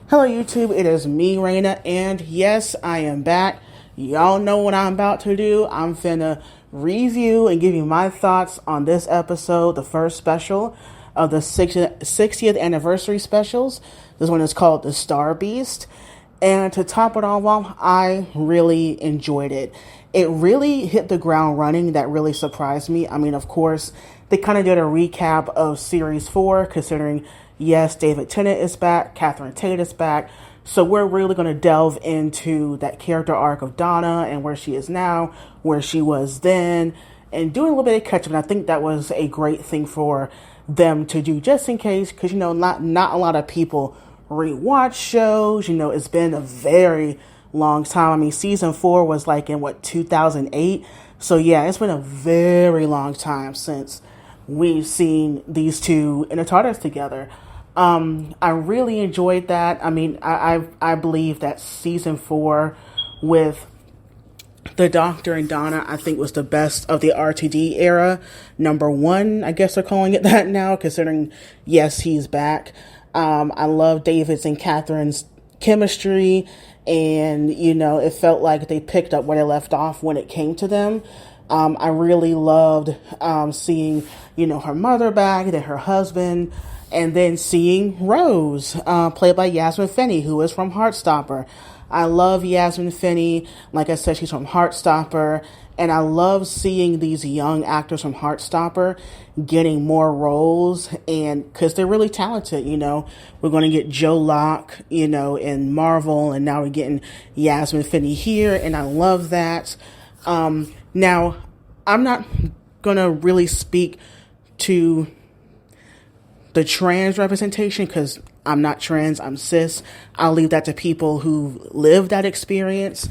Hello YouTube, it is me, Raina, and yes, I am back. Y'all know what I'm about to do. I'm finna review and give you my thoughts on this episode, the first special of the 60th anniversary specials. This one is called The Star Beast. And to top it all off, I really enjoyed it. It really hit the ground running. That really surprised me. I mean, of course, they kind of did a recap of Series 4, considering, yes, David Tennant is back, Catherine Tate is back. So we're really going to delve into that character arc of Donna and where she is now, where she was then, and doing a little bit of catch up. And I think that was a great thing for them to do, just in case, because, not a lot of people rewatch shows. It's been a very long time. I mean, season 4 was like in 2008. So yeah, it's been a very long time since we've seen these two in a TARDIS together. I really enjoyed that. I mean, I believe that season 4 with the Doctor and Donna, I think, was the best of the RTD era. Number 1, I guess they're calling it that now, considering, yes, he's back. I love David's and Catherine's chemistry, and, it felt like they picked up where they left off when it came to them. I really loved seeing, her mother back, then her husband, and then seeing Rose, played by Yasmin Finney, who is from Heartstopper. I love Yasmin Finney. Like I said, she's from Heartstopper. And I love seeing these young actors from Heartstopper getting more roles, and because they're really talented. We're going to get Joe Locke, in Marvel, and now we're getting Yasmin Finney here, and I love that. Now, I'm not going to really speak to the trans representation because I'm not trans, I'm cis. I'll leave that to people who live that experience.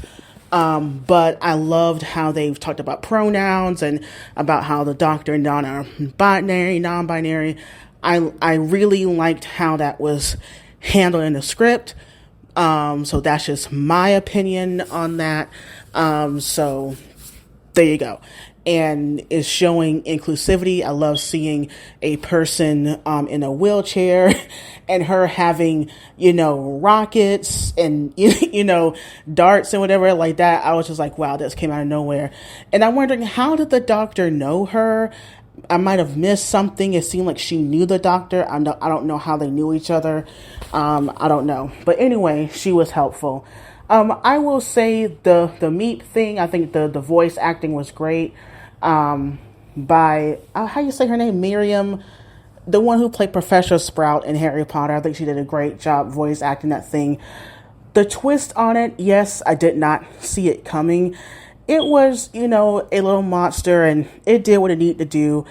But I loved how they've talked about pronouns and about how the Doctor and Donna are binary, non-binary. I really liked how that was handled in the script. So that's just my opinion on that. So there you go. And is showing inclusivity. I love seeing a person in a wheelchair and her having, rockets and, darts and whatever like that. I was just like, wow, this came out of nowhere. And I'm wondering, how did the Doctor know her? I might have missed something. It seemed like she knew the Doctor. I don't know how they knew each other. I don't know. But anyway, she was helpful. I will say the Meep thing, I think the voice acting was great. By how you say her name, Miriam, the one who played Professor Sprout in Harry Potter. I think she did a great job voice acting that thing. The twist on it, yes, I did not see it coming. It was, a little monster, and it did what it needed to do.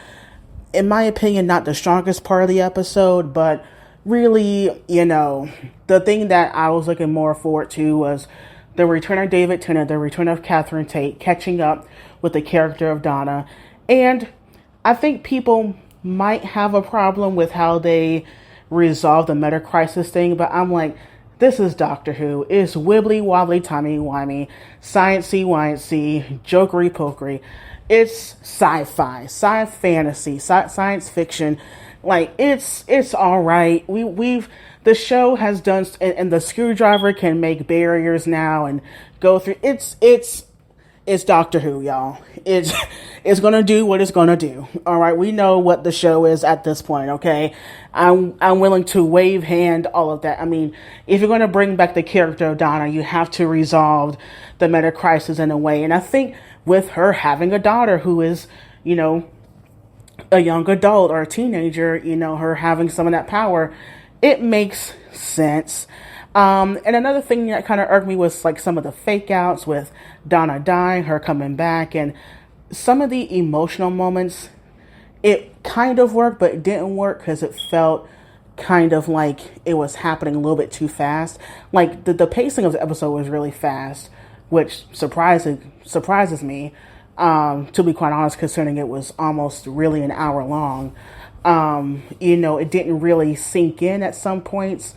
In my opinion, not the strongest part of the episode, but really, the thing that I was looking more forward to was the return of David Tennant, the return of Catherine Tate, catching up with the character of Donna. And I think people might have a problem with how they resolve the meta crisis thing, but I'm like, this is Doctor Who. It's wibbly wobbly timey wimey, sciencey wincy, jokery pokery. It's sci-fi, fantasy, science fiction. Like, it's all right. The show has done, and the screwdriver can make barriers now and go through. It's Doctor Who, y'all. It's gonna do what it's gonna do. All right, we know what the show is at this point. Okay, I'm willing to wave hand all of that. I mean, if you're gonna bring back the character of Donna, you have to resolve the meta crisis in a way. And I think with her having a daughter who is, a young adult or a teenager, her having some of that power, it makes sense. And another thing that kind of irked me was like some of the fake outs with Donna dying, her coming back, and some of the emotional moments. It kind of worked, but it didn't work because it felt kind of like it was happening a little bit too fast. Like the pacing of the episode was really fast, which surprises me. To be quite honest, considering it was almost really an hour long. It didn't really sink in at some points.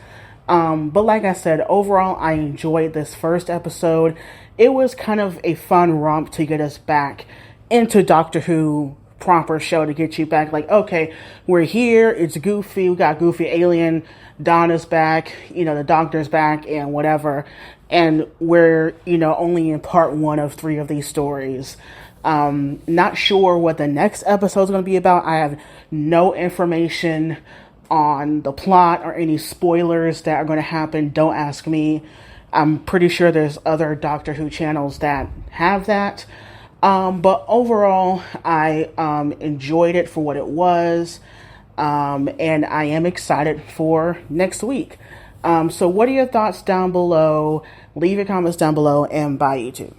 But like I said, overall, I enjoyed this first episode. It was kind of a fun romp to get us back into Doctor Who proper show to get you back. Like, okay, we're here. It's Goofy. We got Goofy Alien. Donna's back. The Doctor's back and whatever. And we're, only in part 1 of 3 of these stories. Not sure what the next episode is going to be about. I have no information on the plot or any spoilers that are going to happen. Don't ask me. I'm pretty sure there's other Doctor Who channels that have that. But overall, I enjoyed it for what it was. And I am excited for next week. So what are your thoughts down below? Leave your comments down below, and bye, YouTube.